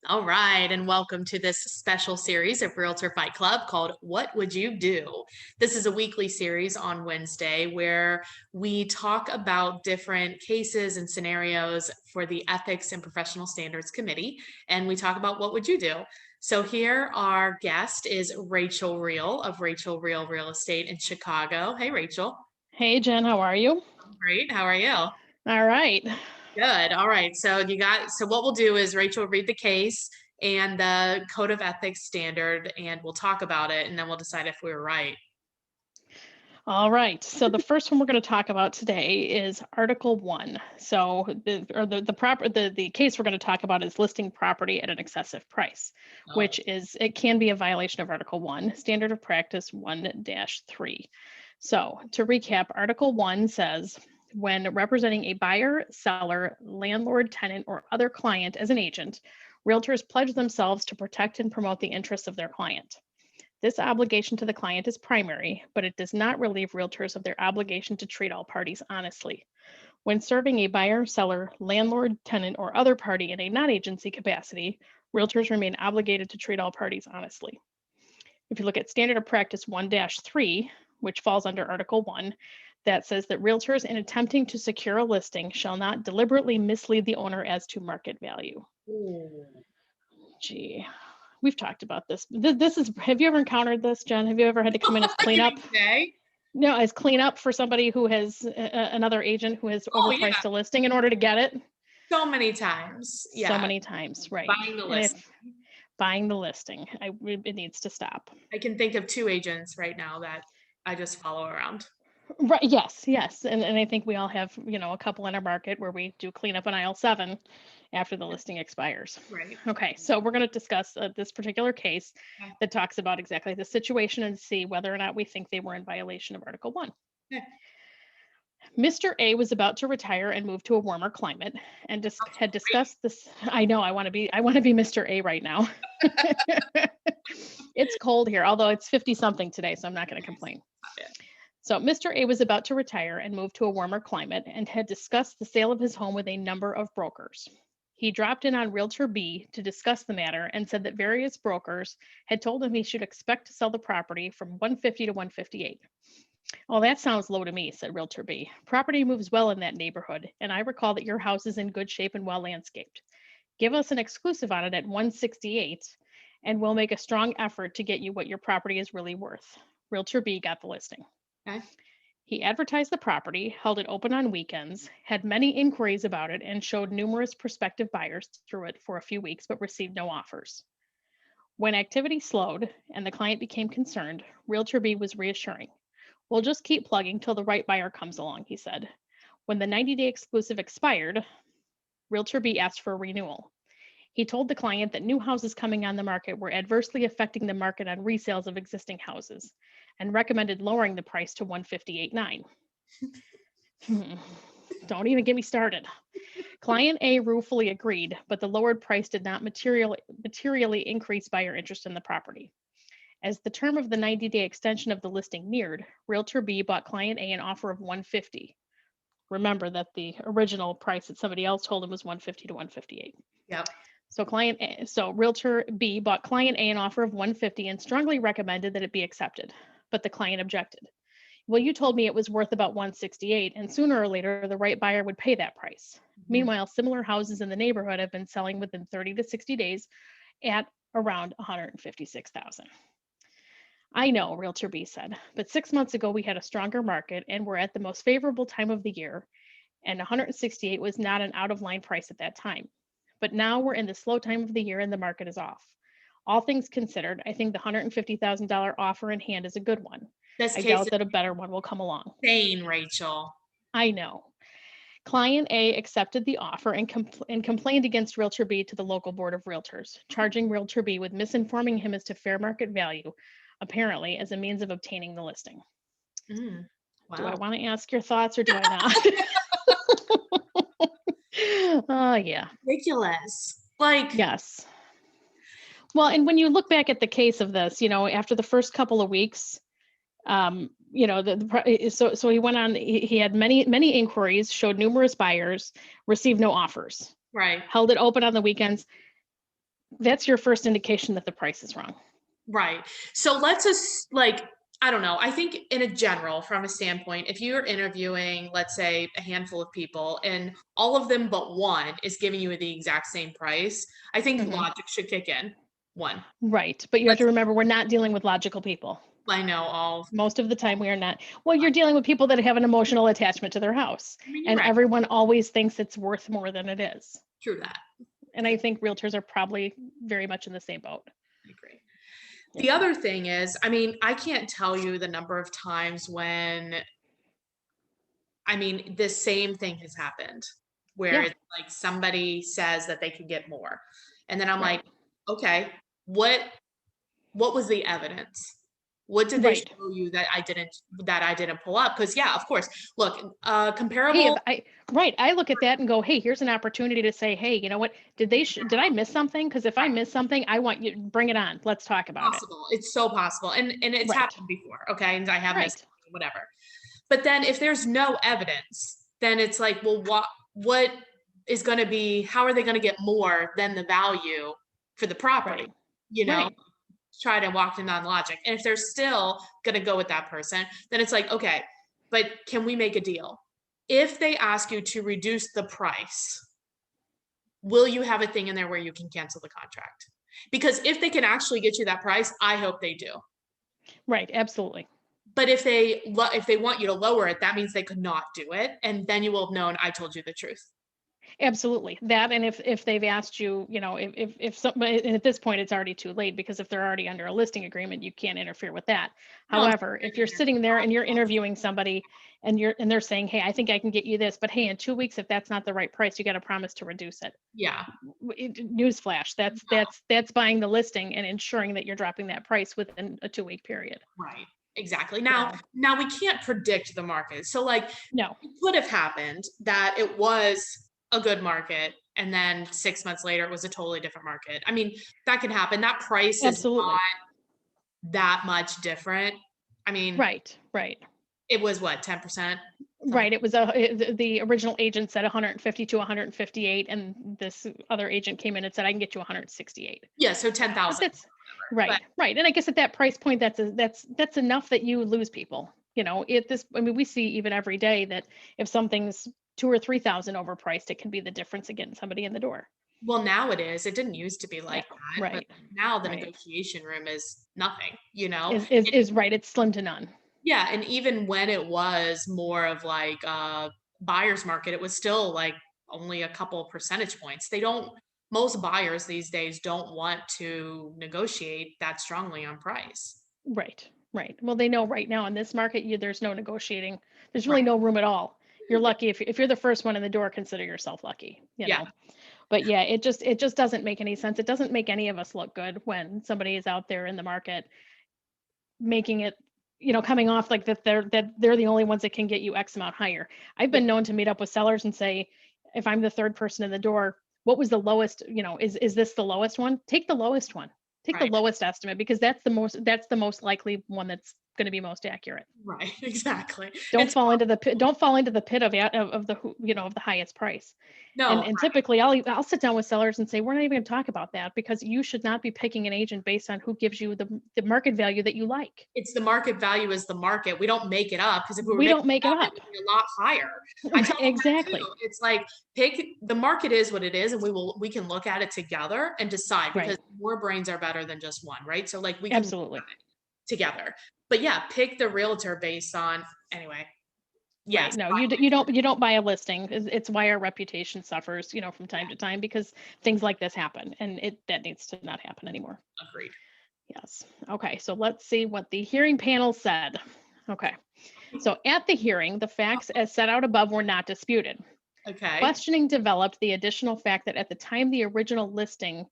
All right, and welcome to this special series of Realtor Fight Club called What Would You Do? This is a weekly series on Wednesday where we talk about different cases and scenarios for the Ethics and Professional Standards Committee, and we talk about what would you do? So here our guest is Rachael Real of Rachael Real Real Estate in Chicago. Hey, Rachel. Hey, Jen, how are you? Great. How are you? All right. Good. All right. So what we'll do is Rachel will read the case and the code of ethics standard, and we'll talk about it, and then we'll decide if we were right. All right. So the first one we're going to talk about today is Article 1. So the case we're going to talk about is listing property at an excessive price, Oh, which it can be a violation of Article 1, Standard of Practice 1-3. So to recap, Article 1 says when representing a buyer, seller, landlord, tenant, or other client as an agent, realtors pledge themselves to protect and promote the interests of their client. This obligation to the client is primary, but it does not relieve realtors of their obligation to treat all parties honestly. When serving a buyer, seller, landlord, tenant, or other party in a non-agency capacity, realtors remain obligated to treat all parties honestly. If you look at Standard of Practice 1-3, which falls under Article 1, that says that realtors in attempting to secure a listing shall not deliberately mislead the owner as to market value. ooh. Gee, we've talked about this. This is, have you ever encountered this, Jen? Have you ever had to come in as You cleanup? mean today? No, as cleanup for somebody who has another agent who has Oh, yeah. overpriced a listing in order to get it? So many times. So Yeah. many times, right? Buying the And list. if buying the listing, it needs to stop. I can think of two agents right now that I just follow around. Right. Yes. Yes. And I think we all have, a couple in our market where we do clean up on aisle 7 after the listing expires. Right. Okay. So we're going to discuss this particular case Okay. that talks about exactly the situation and see whether or not we think they were in violation of Article 1. Okay. Mr. A was about to retire and move to a warmer climate and had discussed this. I know I want to be Mr. A right now. It's cold here, although it's 50 something today, so I'm not going to complain. Yeah. So, Mr. A was about to retire and move to a warmer climate and had discussed the sale of his home with a number of brokers. He dropped in on Realtor B to discuss the matter and said that various brokers had told him he should expect to sell the property from 150 to 158. "Well, that sounds low to me," said Realtor B. "Property moves well in that neighborhood, and I recall that your house is in good shape and well landscaped. Give us an exclusive on it at 168, and we'll make a strong effort to get you what your property is really worth." Realtor B got the listing. Okay. He advertised the property, held it open on weekends, had many inquiries about it, and showed numerous prospective buyers through it for a few weeks, but received no offers. When activity slowed and the client became concerned, Realtor B was reassuring. "We'll just keep plugging till the right buyer comes along," he said. When the 90-day exclusive expired, Realtor B asked for a renewal. He told the client that new houses coming on the market were adversely affecting the market on resales of existing houses and recommended lowering the price to 158.9. Don't even get me started. Client A ruefully agreed, but the lowered price did not materially increase buyer interest in the property. As the term of the 90-day extension of the listing neared, Realtor B bought Client A an offer of 150. Remember that the original price that somebody else told him was 150 to 158. Yep. So Realtor B bought Client A an offer of 150 and strongly recommended that it be accepted, but the client objected. "Well, you told me it was worth about 168, and sooner or later the right buyer would pay that price. Mhm. Meanwhile, similar houses in the neighborhood have been selling within 30 to 60 days at around 156,000. "I know," Realtor B said, "but 6 months ago we had a stronger market and we're at the most favorable time of the year, and 168 was not an out of line price at that time. But now we're in the slow time of the year and the market is off. All things considered, I think the $150,000 offer in hand is a good one. This I case doubt is that a better one will come along." insane, Rachel. I know. Client A accepted the offer and complained against Realtor B to the local board of realtors, charging Realtor B with misinforming him as to fair market value, apparently as a means of obtaining the listing. Mm. Do I Wow. want to ask your thoughts or do I not? Oh, yeah. Ridiculous. Like, Yes. Well, and when you look back at the case of this, after the first couple of weeks, so he went on, he had many inquiries, showed numerous buyers, received no offers, right. held it open on the weekends. that's your first indication that the price is wrong. Right. So let's just like, I don't know. I think in a general, from a standpoint, if you're interviewing, let's say, a handful of people and all of them but one is giving you the exact same price, I think Mhm. logic should kick in. One. Right. But you have Let's, to remember, we're not dealing with logical people. I know all, Most of the time we are not. Well, you're dealing with people that have an emotional attachment to their house, I mean, you're and right. everyone always thinks it's worth more than it is. True that. And I think realtors are probably very much in the same boat. I agree. Yeah. The other thing is, I mean, I can't tell you the number of times when, I mean, the same thing has happened where Yeah. it's like somebody says that they can get more. And then I'm like, Right. okay, what what was the evidence? What did they Right. show you that I didn't pull up? Because yeah, of course. Look, Hey, if comparable I look at that and go, hey, here's an opportunity to say, hey, you know what? Did I miss something? Because if I right, miss something, I want you bring it on. Let's talk about it. possible. It's so possible. And it's Right. happened before, okay? And I have missed Right. whatever. But then if there's no evidence, then it's like, well, what is going to be, how are they going to get more than the value for the property? Right. You know, Right. try to walk them down logic. And if they're still going to go with that person, then it's like, okay, but can we make a deal? If they ask you to reduce the price, will you have a thing in there where you can cancel the contract? Because if they can actually get you that price, I hope they do. Right. Absolutely. But if they want you to lower it, that means they could not do it, and then you will have known I told you the truth. Absolutely. That, and if they've asked you, if somebody, and at this point it's already too late, because if they're already under a listing agreement, you can't interfere with that. No, I'm However, if you're sitting there and you're interviewing somebody and they're saying, hey, I think I can get you this, but hey, in 2 weeks, if that's not the right price, you got to promise to reduce it. yeah, Newsflash, that's buying the listing and ensuring that you're dropping that price within a 2-week period. right. Exactly. Now, So now we can't predict the market. So like no, it could have happened that it was a good market and then 6 months later it was a totally different market. I mean, that can happen. That price is absolutely. not that much different. I mean, Right, right. it was what, 10%? Something. Right, it was the original agent said 150 to 158, and this other agent came in and said, I can get you 168. Yeah, so But 10,000. that's But right, right. And I guess at that price point, that's enough that you lose people. I mean, we see even every day that if something's 2 or 3,000 overpriced, it can be the difference of getting somebody in the door. well, now it is. It didn't used to be Yeah, like that, but right, now the right. negotiation room is nothing, you know? Is right. It's slim to none. Yeah, and even when it was more of like a buyer's market, it was still like only a couple of percentage points. They don't Most buyers these days don't want to negotiate that strongly on price. Right, right. Well, they know right now in this market, there's no negotiating. There's really Right. no room at all. You're lucky if you're the first one in the door. Consider yourself lucky. Yeah. But yeah, it just doesn't make any sense. It doesn't make any of us look good when somebody is out there in the market making it, coming off like that they're the only ones that can get you X amount higher. I've Yeah. been known to meet up with sellers and say, if I'm the third person in the door, what was the lowest? Is this the lowest one? Take the lowest one. Take the Right. lowest estimate, because that's the most likely one that's going to be most accurate. Right. Exactly. Don't It's fall into the pit. Don't fall into the pit of the of the highest price. no, And typically I'll sit down with sellers and say, we're not even going to talk about that, because you should not be picking an agent based on who gives you the market value that you like. it's the market value is the market. We don't make it up because if we were We making don't make it it up, it up. would be a lot higher. I tell them that too. Exactly. It's like pick the market is what it is, and we can look at it together and decide because Right. more brains are better than just one, right? So like we can look Absolutely. at it together. But yeah, pick the realtor based on anyway. Right. Yes. No, you don't buy a listing. It's why our reputation suffers, from time to time, because things like this happen, and that needs to not happen anymore. Agreed. Yes. Okay. So let's see what the hearing panel said. Okay. So at the hearing, the facts as set out above were not disputed. Okay. Questioning developed the additional fact that at the time of the original listing,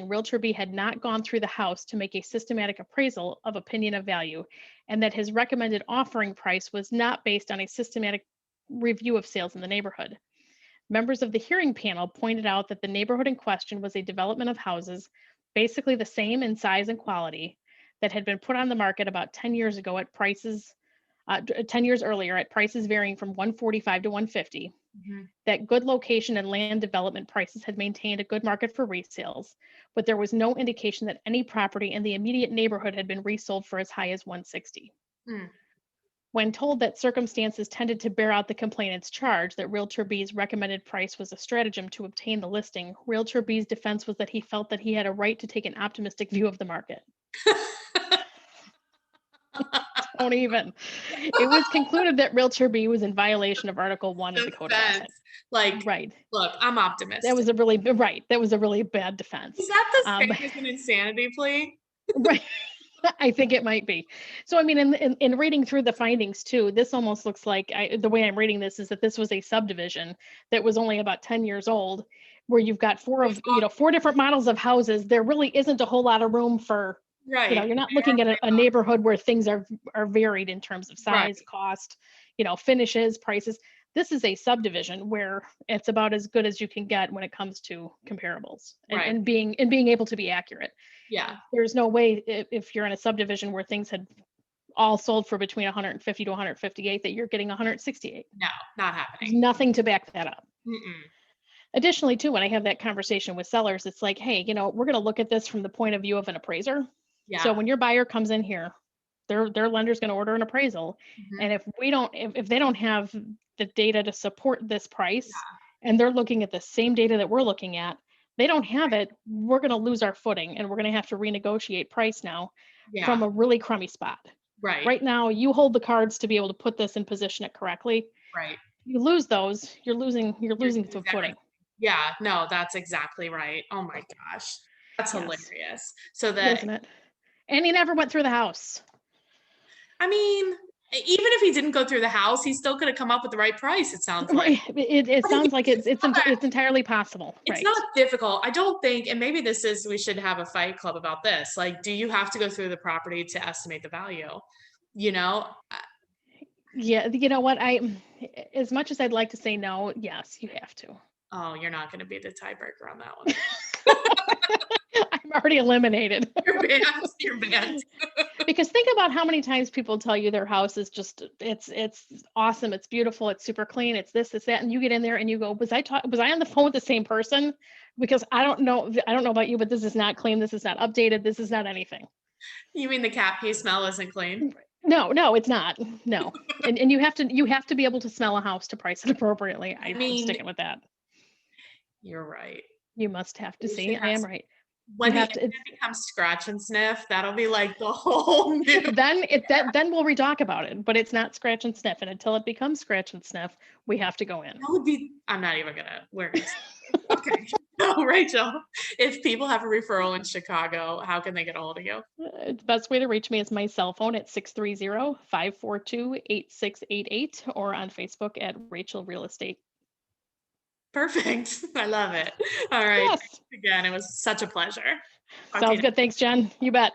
Realtor B had not gone through the house to make a systematic appraisal of opinion of value, and that his recommended offering price was not based on a systematic review of sales in the neighborhood. Members of the hearing panel pointed out that the neighborhood in question was a development of houses, basically the same in size and quality, that had been put on the market about 10 years ago at prices, 10 years earlier at prices varying from 145 to 150. Mhm. that good location and land development prices had maintained a good market for resales, but there was no indication that any property in the immediate neighborhood had been resold for as high as 160. Mm. When told that circumstances tended to bear out the complainant's charge that Realtor B's recommended price was a stratagem to obtain the listing, Realtor B's defense was that he felt that he had a right to take an optimistic view of the market. Don't even. It was concluded that Realtor B was in violation of Article 1 of the Code of Defense. Ethics. Like, Right. look, I'm That optimistic. was a really right. That was a really bad defense. Is that the Um, same as an insanity plea? right. I think it might be. So, I mean, in reading through the findings too, this almost looks like the way I'm reading this is that this was a subdivision that was only about 10 years old, where you've got four different models of houses. There really isn't a whole lot of room for, Right. you're not looking at a neighborhood where things are varied in terms of size, Right. cost, finishes, prices. This is a subdivision where it's about as good as you can get when it comes to comparables Right. and being able to be accurate. Yeah. There's no way if you're in a subdivision where things had all sold for between 150 to 158 that you're getting 168. No, not There's happening. nothing to back that up. Mm-mm. Additionally, too, when I have that conversation with sellers, it's like, hey, we're going to look at this from the point of view of an appraiser. So Yeah. when your buyer comes in here, their lender's going to order an appraisal. Mhm. And if they don't have the data to support this price, Yeah. and they're looking at the same data that we're looking at, they don't have it, we're going to lose our footing and we're going to have to renegotiate price now from Yeah. a really crummy spot. Right. Right now, you hold the cards to be able to put this and position it correctly. Right. You lose those, you're losing You some lose footing. everything. Yeah. No, that's exactly right. Oh my gosh. That's Yes, hilarious. So that, isn't it? And he never went through the house. I mean, even if he didn't go through the house, he still could have come up with the right price, it sounds like. Right. It Like, sounds like it's entirely possible. it's Right. not difficult. I don't think, and maybe we should have a fight club about this. Like, do you have to go through the property to estimate the value? You know? Yeah. You know what? As much as I'd like to say no, yes, you have to. Oh, you're not going to be the tiebreaker on that one. I'm already eliminated. You're banned. You're banned. Because think about how many times people tell you their house is just it's awesome, it's beautiful, it's super clean, it's this, it's that, and you get in there and you go, was I on the phone with the same person? Because I don't know about you, but this is not clean, this is not updated, this is not anything. You mean the cat pee smell isn't clean? No, it's not. No. And you have to be able to smell a house to price it appropriately. I I'm mean, sticking with that. you're right. You must have to You see. should I have am right. when You the have to. internet becomes scratch and sniff, that'll be like the whole new. Then we'll re-talk about it. But it's not scratch and sniff, and until it becomes scratch and sniff, we have to go in. That would be. I'm not even gonna. We're gonna. Okay. So, Rachel, if people have a referral in Chicago, how can they get a hold of you? The best way to reach me is my cell phone at 630-542-8688 or on Facebook at Rachael Real Estate. Perfect. I love it. All right. Yes. Thanks again. It was such a pleasure. Talk to you Sounds good. Thanks, Jen. You bet.